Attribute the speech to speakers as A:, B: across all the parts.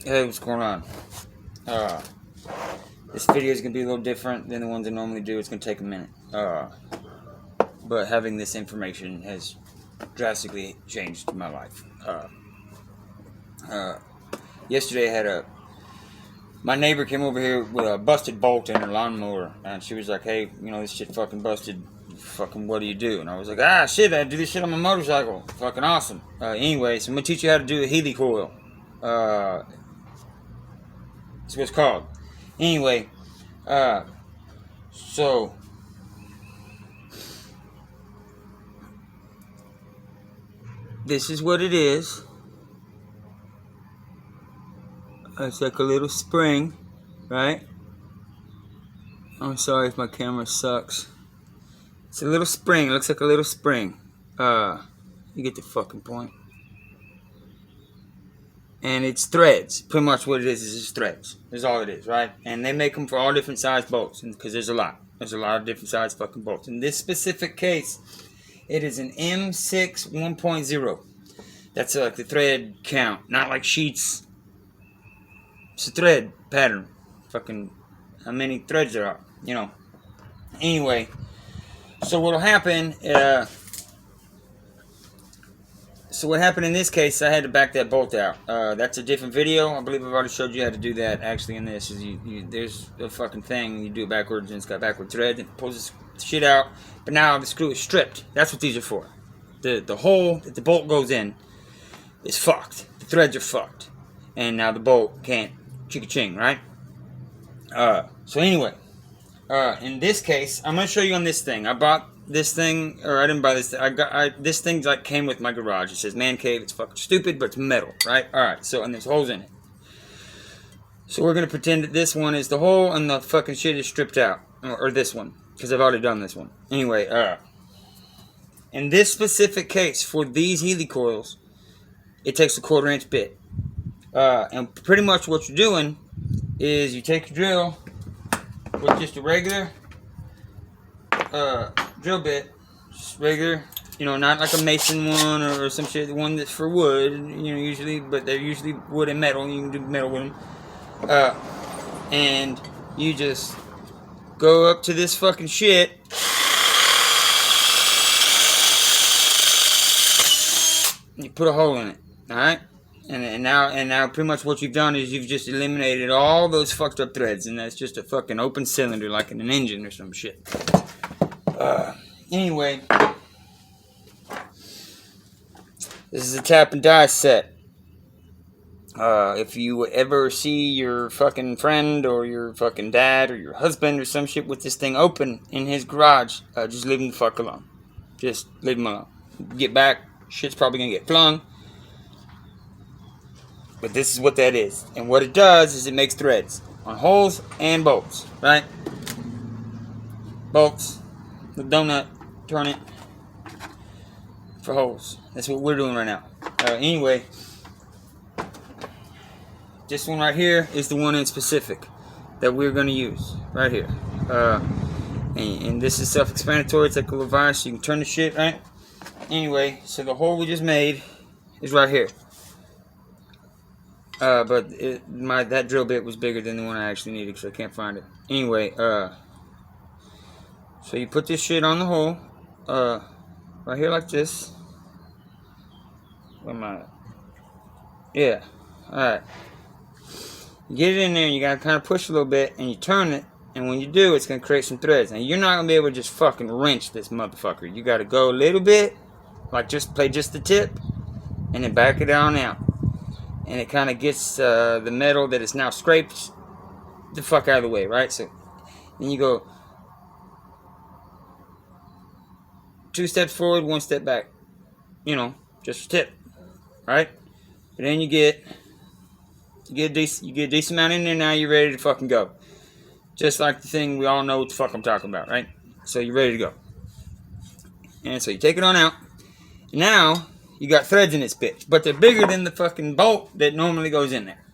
A: Hey, what's going on? Uh, this video is gonna be a little different than the ones I normally do. It's gonna take a minute. But having this information has drastically changed my life. Yesterday I had my neighbor came over here with a busted bolt in her lawnmower, and she was like, "Hey, this shit fucking busted. Fucking, what do you do?" And I was like, "Ah, shit, I do this shit on my motorcycle. Fucking awesome." Anyway, so I'm gonna teach you how to do a helicoil. That's what it's called. Anyway, so this is what it is. It's like a little spring, right? I'm sorry if my camera sucks. It's a little spring. It looks like a little spring. You get the fucking point. And it's threads. Pretty much what it is just threads. That's all it is, right? And they make them for all different size bolts, because there's a lot. There's a lot of different size fucking bolts. In this specific case, it is an M6 1.0. That's like the thread count, not like sheets. It's a thread pattern. Fucking how many threads there are, Anyway, so what'll happen, so what happened in this case, I had to back that bolt out. That's a different video. I believe I've already showed you how to do that actually in this. There's a fucking thing, you do it backwards and it's got backward thread. It pulls this shit out, but now the screw is stripped. That's what these are for. The hole that the bolt goes in is fucked. The threads are fucked. And now the bolt can't ching, right? So anyway, in this case, I'm gonna show you on this thing. I bought this thing, or I didn't buy this thing. This thing like came with my garage. It says man cave. It's fucking stupid, but it's metal, right? All right. So and there's holes in it. So we're gonna pretend that this one is the hole and the fucking shit is stripped out, or this one, because I've already done this one. Anyway, in this specific case for these helicoils, it takes a 1/4 inch bit. And pretty much what you're doing is you take your drill with just a regular drill bit, just regular, not like a mason one or some shit, the one that's for wood, usually, but they're usually wood and metal. You can do metal with them. And you just go up to this fucking shit. And you put a hole in it, alright? And now pretty much what you've done is you've just eliminated all those fucked up threads, and that's just a fucking open cylinder like in an engine or some shit. Anyway, this is a tap and die set. If you ever see your fucking friend or your fucking dad or your husband or some shit with this thing open in his garage, just leave him the fuck alone. Just leave him alone. Get back, shit's probably gonna get flung. But this is what that is. And what it does is it makes threads on holes and bolts, right? Bolts, the donut, turn it for holes. That's what we're doing right now. Anyway, this one right here is the one in specific that we're going to use right here. And this is self-explanatory. It's like a little virus. You can turn the shit, right? Anyway, so the hole we just made is right here. But that drill bit was bigger than the one I actually needed because I can't find it. Anyway, so you put this shit on the hole, right here like this. Where am I? Yeah, alright. You get it in there and you gotta kind of push a little bit and you turn it, and when you do, it's gonna create some threads. Now, you're not gonna be able to just fucking wrench this motherfucker. You gotta go a little bit, like just play just the tip, and then back it on out. And it kind of gets the metal that is now scraped the fuck out of the way, right? So then you go 2 steps forward, 1 step back. Just a tip, right? But then you get a decent amount in there. Now you're ready to fucking go. Just like the thing we all know what the fuck I'm talking about, right? So you're ready to go. And so you take it on out. Now you got threads in this bitch, but they're bigger than the fucking bolt that normally goes in there,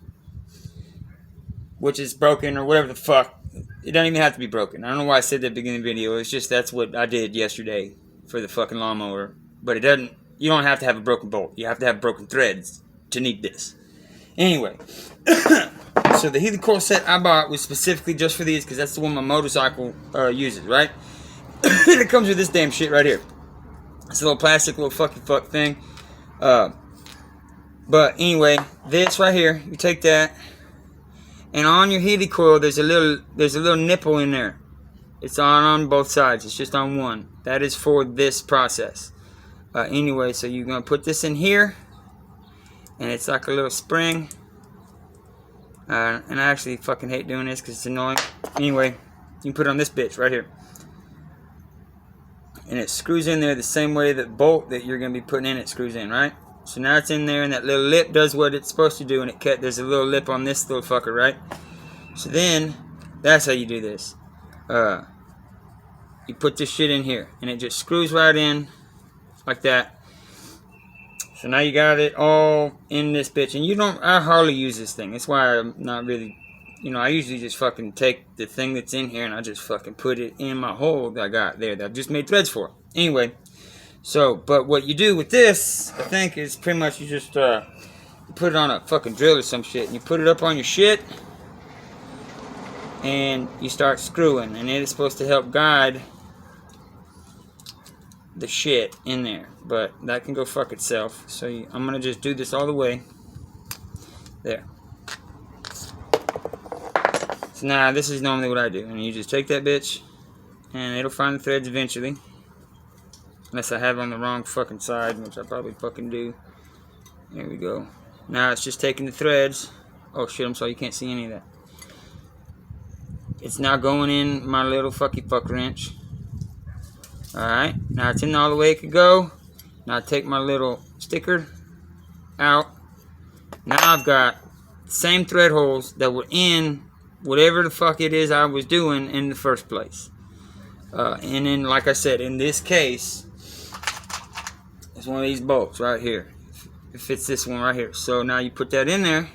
A: which is broken or whatever the fuck. It doesn't even have to be broken. I don't know why I said that at the beginning of the video. It's just that's what I did yesterday for the fucking lawnmower. But it doesn't. You don't have to have a broken bolt. You have to have broken threads to need this. Anyway, so the helicoil set I bought was specifically just for these because that's the one my motorcycle uses, right? And it comes with this damn shit right here. It's a little plastic, little fuck thing. But anyway, this right here, you take that, and on your helicoil, there's a little nipple in there. It's on both sides. It's just on one. That is for this process. Anyway, so you're gonna put this in here, and it's like a little spring. And I actually fucking hate doing this because it's annoying. Anyway, you can put it on this bitch right here. And it screws in there the same way that bolt that you're going to be putting in it screws in, right? So now it's in there, and that little lip does what it's supposed to do, and there's a little lip on this little fucker, right? So then, that's how you do this. You put this shit in here, and it just screws right in, like that. So now you got it all in this bitch, and I hardly use this thing. That's why I'm not really, I usually just fucking take the thing that's in here and I just fucking put it in my hole that I got there that I've just made threads for. Anyway, so, but what you do with this, I think, is pretty much you just you put it on a fucking drill or some shit, and you put it up on your shit, and you start screwing, and it is supposed to help guide the shit in there, but that can go fuck itself. So I'm gonna just do this all the way there. So now this is normally what I do, and you just take that bitch, and it'll find the threads eventually, unless I have it on the wrong fucking side, which I probably fucking do. There we go. Now it's just taking the threads. Oh shit, I'm sorry, you can't see any of that. It's now going in my little fuck wrench. Alright, now it's in all the way it could go. Now I take my little sticker out. Now I've got the same thread holes that were in whatever the fuck it is I was doing in the first place. And then, like I said, in this case, it's one of these bolts right here. It fits this one right here. So now you put that in there.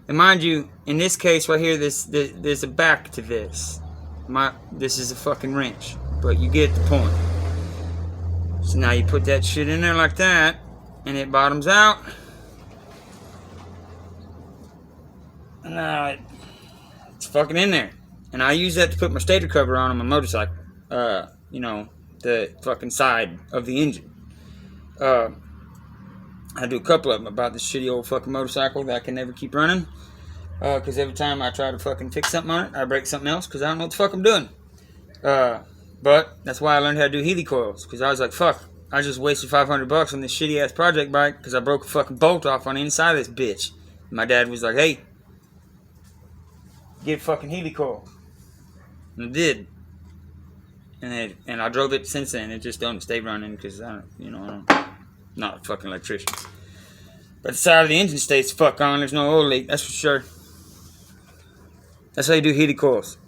A: And mind you, in this case right here, there's a back to this. This is a fucking wrench. But you get the point. So now you put that shit in there like that, and it bottoms out. And now it's fucking in there. And I use that to put my stator cover on my motorcycle. The fucking side of the engine. I do a couple of them about this shitty old fucking motorcycle that I can never keep running. Because every time I try to fucking fix something on it, I break something else because I don't know what the fuck I'm doing. But that's why I learned how to do helicoils, because I was like, fuck, I just wasted $500 on this shitty ass project bike because I broke a fucking bolt off on the inside of this bitch. And my dad was like, hey, get a fucking helicoil. And I did. And I drove it since then. It just don't stay running because I'm not a fucking electrician. But the side of the engine stays fuck on. There's no oil leak, that's for sure. That's how you do helicoils.